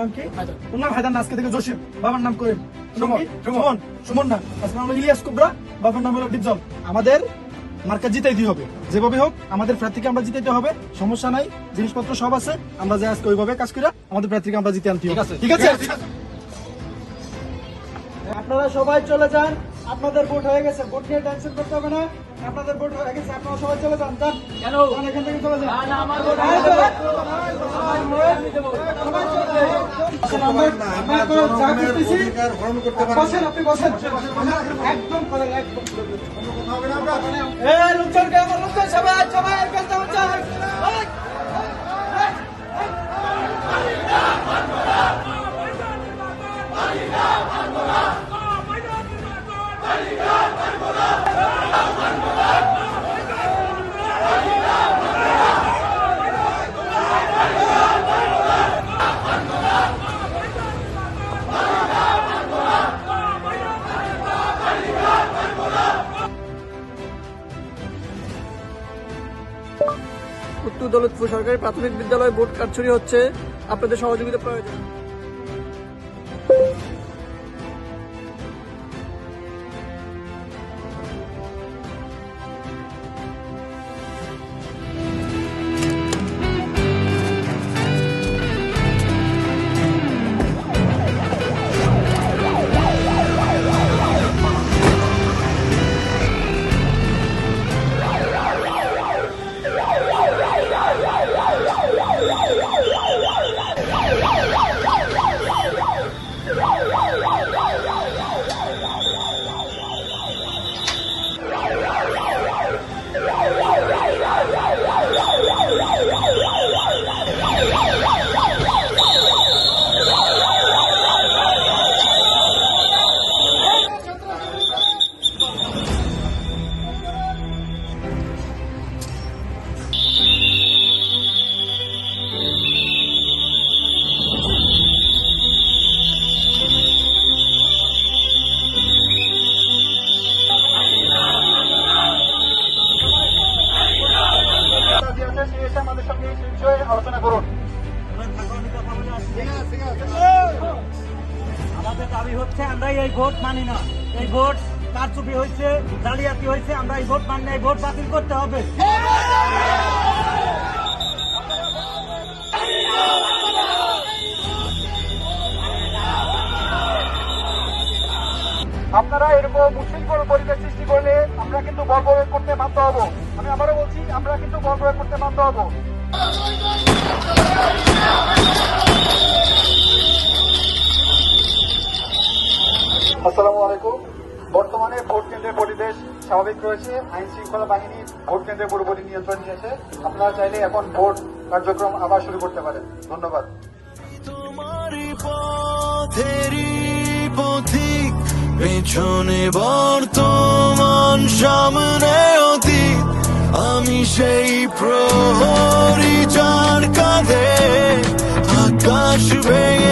নাম কি? তোর নাম হায়দার না, আজকে থেকে জসিম। বাবার নাম করিম। সুমন। সুমন না, আজকে নাম হলো ইলিয়াস কুবরা, বাবার নাম হলো ডিপজল। আমাদের মার্কা জিতাইতে হবে, যেভাবে হোক আমাদের প্রার্থীকে আমরা জিতাইতে হবে। সমস্যা নাই, জিনিসপত্র সব আছে, আমরা যে আজকে ওইভাবে কাজ করে আমাদের প্রার্থীকে আমরা জিতে আনতে হবে। ঠিক আছে? আপনারা সবাই চলে যান, আপনাদের ভোট হয়ে গেছে, ভোট নিয়ে টেনশন করতে হবে না। আপনাদের ভোট হয়ে গেছে, আপনারা সবাই চলে যান। যান, এখান থেকে চলে যান। আপনি বসেন, একদম করেন, একদম লোকজনকে আমার লোকজন সবাই সবাই উত্তর দৌলতপুর সরকারি প্রাথমিক বিদ্যালয় ভোট কারচুরি হচ্ছে, আপনাদের সহযোগিতা প্রয়োজন। আমাদের সঙ্গে এই বিষয়ে আলোচনা করুন। আমাদের দাবি হচ্ছে আমরা এই ভোট মানি না, এই ভোট কারচুপি হয়েছে, জালিয়াতি হয়েছে, আমরা এই ভোট মানি না, এই ভোট বাতিল করতে হবে। আপনারা এরকম উচ্ছৃঙ্খল পরিবেশ সৃষ্টি করলে আমরা কিন্তু বল প্রয়োগ করতে বাধ্য হব। আমি আবারও বলছি, আমরা কিন্তু বল প্রয়োগ করতে বাধ্য হব। আসসালামু আলাইকুম। বর্তমানে ভোট কেন্দ্রের পরিবেশ স্বাভাবিক রয়েছে, আইন শৃঙ্খলা বাহিনী ভোট কেন্দ্রের পুরোপুরি নিয়ন্ত্রণ নিয়েছে। আপনারা চাইলে এখন ভোট কার্যক্রম আবার শুরু করতে পারেন। ধন্যবাদ। পেছনে বর্তমান, সামনে অতীত, আমি সেই প্রহরী যার কাঁধে আকাশ ভেঙে